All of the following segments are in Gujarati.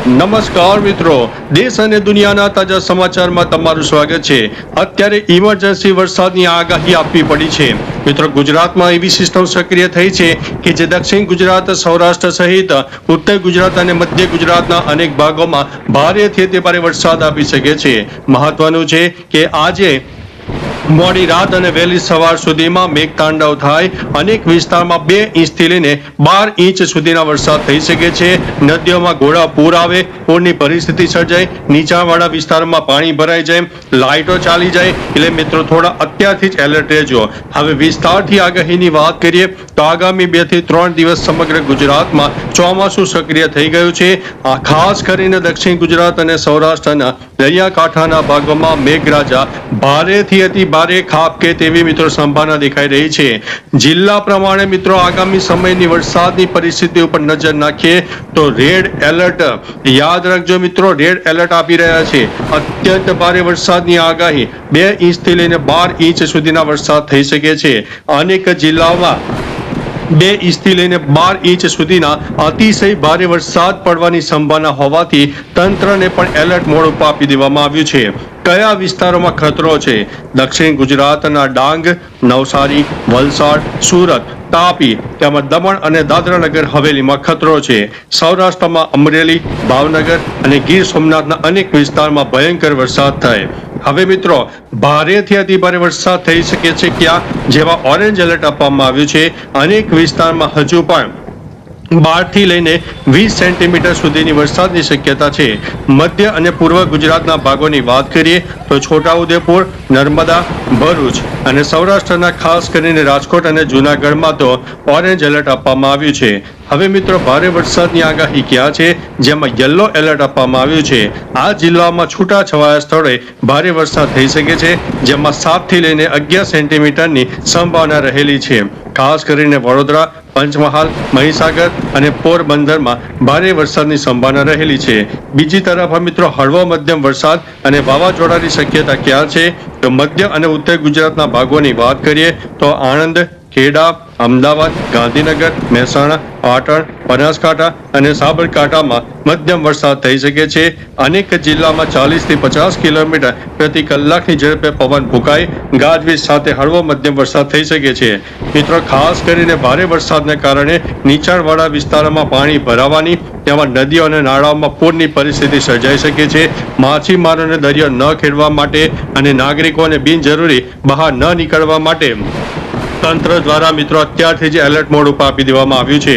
નમસ્કાર મિત્રો, દેશ અને દુનિયાના તાજા સમાચારમાં તમારું સ્વાગત છે। અત્યારે ઇમરજન્સી વરસાદની આગાહી આપવી પડી છે। મિત્રો, ગુજરાતમાં એવી સિસ્ટમ સક્રિય થઈ છે કે જે દક્ષિણ ગુજરાત, સૌરાષ્ટ્ર સહિત ઉત્તર ગુજરાત અને મધ્ય ગુજરાતના અનેક ભાગોમાં ભારેથી અતિભારે વરસાદ આપી શકે છે। મહત્વનું છે કે આજે મોડી રાત અને વહેલી સવાર સુધીમાં મેઘતાંડવ થાય, અનેક વિસ્તારમાં 2 ઇંચથી લઈને 12 ઇંચ સુધીના વરસાદ થઈ શકે છે। નદીઓમાં ઘોડા પૂર આવે, પૂરની પરિસ્થિતિ સર્જાય, નીચાણવાળા વિસ્તારમાં પાણી ભરાઈ જાય, લાઇટો ચાલી જાય, એટલે મિત્રો થોડા અત્યારથી જ એલર્ટ રહેજો। હવે વિસ્તારથી આગાહીની વાત કરીએ તો આગામી 2 થી 3 દિવસ સમગ્ર ગુજરાતમાં ચોમાસું સક્રિય થઈ ગયું છે। આ ખાસ કરીને દક્ષિણ ગુજરાત અને સૌરાષ્ટ્રના દરિયાકાંઠાના ભાગોમાં મેઘરાજા ભારેથી અતિ ભારે ખાબકે તેવી મિત્રો સંભાવના દેખાઈ રહી છે। જિલ્લા પ્રમાણે મિત્રો આગામી સમયની વરસાદની પરિસ્થિતિ ઉપર નજર નાખીએ તો રેડ એલર્ટ યાદ રાખજો મિત્રો, રેડ એલર્ટ આપી રહ્યા છે। અત્યંત ભારે વરસાદની આગાહી 2 ઇંચથી લઈને 12 ઇંચ સુધીના વરસાદ થઈ શકે છે। અનેક જિલ્લાઓમાં 2 ઇંચથી લઈને 12 ઇંચ સુધીના અતિશય ભારે વરસાદ પડવાની સંભાવના હોવાથી તંત્રને પણ એલર્ટ મોડ ઉપર આપી દેવામાં આવ્યું છે। કયા વિસ્તારોમાં ખતરો છે? દક્ષિણ ગુજરાતના ડાંગ, નવસારી, વલસાડ, સુરત, તાપી તેમજ દમણ અને દાદરાનગર હવેલીમાં ખતરો છે। સૌરાષ્ટ્રમાં અમરેલી, ભાવનગર અને ગીર સોમનાથના અનેક વિસ્તારમાં ભયંકર વરસાદ થાય। હવે મિત્રો, ભારેથી અતિભારે વરસાદ થઈ શકે છે ક્યાં? જેમાં ઓરેન્જ એલર્ટ આપવામાં આવ્યું છે। અનેક વિસ્તારમાં હજુ પણ 12 થી લઈને 20 સેન્ટીમીટર સુધીની વરસાદની શક્યતા છે। મધ્ય અને પૂર્વ ગુજરાતના ભાગોની વાત કરીએ તો છોટાઉદેપુર, નર્મદા, ભરૂચ અને સૌરાષ્ટ્રના ખાસ કરીને રાજકોટ અને જૂનાગઢમાં તો ઓરેન્જ એલર્ટ આપવામાં આવ્યું છે। હવે મિત્રો, ભારે વરસાદની આગાહી ક્યાં છે? જેમાં યલો એલર્ટ આપવામાં આવ્યું છે। આ જિલ્લામાં છૂટાછવાયા સ્થળે ભારે વરસાદ થઈ શકે છે, જેમાં 7 થી લઈને 11 સેન્ટીમીટરની સંભાવના રહેલી છે। ખાસ કરીને વડોદરા, પંચમહાલ, મહીસાગર અને પોરબંદરમાં ભારે વરસાદની સંભાવના રહેલી છે। બીજી તરફ મિત્રો, હળવો મધ્યમ વરસાદ અને વાવાઝોડાની શક્યતા ક્યાં છે? તો મધ્ય અને ઉત્તર ગુજરાતના ભાગોની વાત કરીએ તો આણંદ, ખેડા, અમદાવાદ, ગાંધીનગર, મહેસાણા, પાટણ, બનાસકાંઠા અને સાબરકાંઠામાં મધ્યમ વરસાદ થઈ શકે છે। અનેક જિલ્લામાં 40 થી 50 કિલોમીટર પ્રતિ કલાકની ઝડપે પવન ફૂંકાય, ગાજવીજ સાથે હળવો મધ્યમ વરસાદ થઈ શકે છે। મિત્રો, ખાસ કરીને ભારે વરસાદને કારણે નીચાણવાળા વિસ્તારોમાં પાણી ભરાવાની તેમાં નદીઓ અને નાળાઓમાં પૂરની પરિસ્થિતિ સર્જાઈ શકે છે। માછીમારોને દરિયો ન ખેડવા માટે અને નાગરિકોને બિનજરૂરી બહાર ન નીકળવા માટે તંત્ર દ્વારા મિત્રો અત્યારથી જ એલર્ટ મોડ ઉપર આપી દેવામાં આવ્યું છે।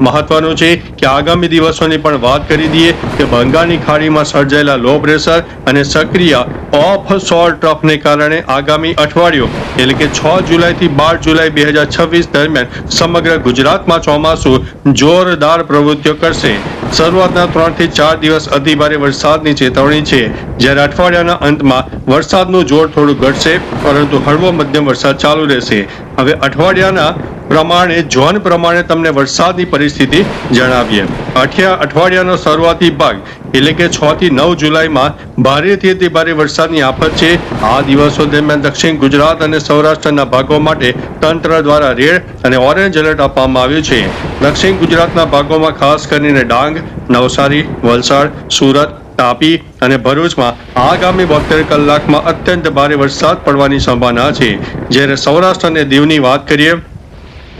મહત્વનું છે કે આગામી દિવસોની પણ વાત કરી દઈએ કે બંગાળની ખાડીમાં સર્જાયેલા લો પ્રેશર અને સક્રિય ઓફ શોર ટ્રફને કારણે આગામી અઠવાડિયું એટલે કે 6 જુલાઈથી 12 જુલાઈ 2026 દરમિયાન સમગ્ર ગુજરાતમાં ચોમાસું જોરદાર પ્રવૃત્તિઓ કરશે। શરૂઆતના 3 થી 4 દિવસ અતિભારે વરસાદની ચેતવણી છે, જ્યારે અઠવાડિયાના અંતમાં વરસાદનું જોર થોડું ઘટશે, પરંતુ હળવો મધ્યમ વરસાદ ચાલુ રહેશે। હવે અઠવાડિયાના પ્રમાણે ઝોન પ્રમાણે તમને વરસાદની પરિસ્થિતિ જણાવીએ। અઠવાડિયાનો શરૂઆતી ભાગ એટલે કે 6 થી 9 જુલાઈમાં ભારેથી અતિ ભારે વરસાદની આફત છે। આ દિવસો દરમિયાન દક્ષિણ ગુજરાત અને સૌરાષ્ટ્રના ભાગો માટે તંત્ર દ્વારા રેડ અને ઓરેન્જ એલર્ટ આપવામાં આવ્યું છે। દક્ષિણ ગુજરાતના ભાગોમાં ખાસ કરીને ડાંગ, નવસારી, વલસાડ, સુરત, તાપી અને ભરૂચમાં આગામી 72 કલાકમાં અત્યંત ભારે વરસાદ પડવાની સંભાવના છે। જ્યારે સૌરાષ્ટ્ર અને દીવની વાત કરીએ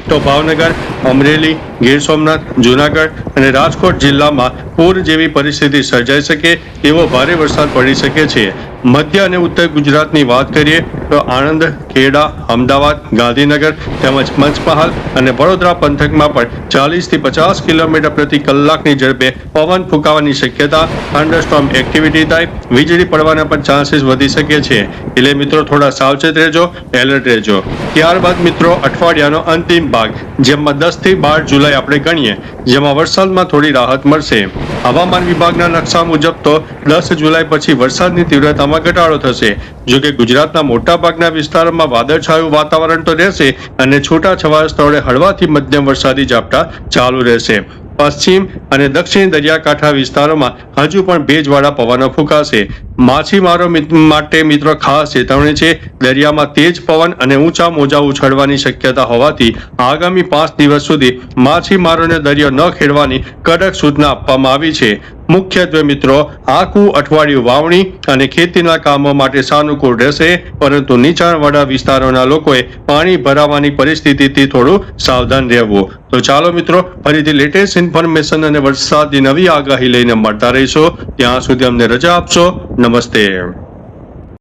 તો ભાવનગર, અમરેલી, ગીર સોમનાથ, જૂનાગઢ અને રાજકોટ જિલ્લામાં પૂર જેવી પરિસ્થિતિ સર્જાઈ શકે એવો ભારે વરસાદ પડી શકે છે। મધ્ય અને ઉત્તર ગુજરાતની વાત કરીએ તો આણંદ, ખેડા, અમદાવાદ, ગાંધીનગર તેમજ પંચમહાલ અને વડોદરા પંથકમાં પણ 40 થી 50 કિલોમીટર પ્રતિ કલાકની ઝડપે પવન ફૂંકાવાની શક્યતા, થંડરસ્ટોર્મ એક્ટિવિટી થાય, વીજળી પડવાના પણ ચાન્સીસ વધી શકે છે। એટલે મિત્રો થોડા સાવચેત રહેજો, એલર્ટ રહેજો। ત્યારબાદ મિત્રો અઠવાડિયાનો અંતિમ ભાગ જેમાં 10 થી 12 જુલાઈ આપણે ગણીએ, જેમાં વરસાદમાં થોડી રાહત મળશે। હવામાન વિભાગના નકશા મુજબ તો 10 જુલાઈ પછી વરસાદની તીવ્રતામાં ઘટાડો થશે। જો કે ગુજરાતના મોટાભાગના વિસ્તારોમાં વાદળછાયું વાતાવરણ તો રહેશે અને છૂટાછવાયા સ્થળે હળવાથી મધ્યમ વરસાદી ઝાપટા ચાલુ રહેશે। પશ્ચિમ અને દક્ષિણ દરિયાકાંઠા વિસ્તારોમાં હજુ પણ ભેજવાળા પવનો ફૂંકાશે। માછીમારો માટે મિત્રો ખાસ ચેતવણી છે. દરિયામાં તેજ પવન અને ઊંચા મોજા ઉછળવાની શક્યતા હોવાથી આગામી 5 દિવસ સુધી માછીમારોને દરિયો ન ખેડવાની કડક સૂચના આપવામાં આવી છે. મુખ્યત્વે મિત્રો આખું અઠવાડિયું વાવણી અને ખેતીના કામો માટે સાનુકૂળ રહેશે, પરંતુ નીચાણવાળા વિસ્તારોના લોકોએ પાણી ભરાવાની પરિસ્થિતિથી થોડું સાવધાન રહેવું. તો ચાલો મિત્રો, ફરીથી લેટેસ્ટ ઇન્ફોર્મેશન અને વરસાદની નવી આગાહી લઈને મળતા રહીશું. ત્યાં સુધી અમને રજા આપશો. નમસ્તે.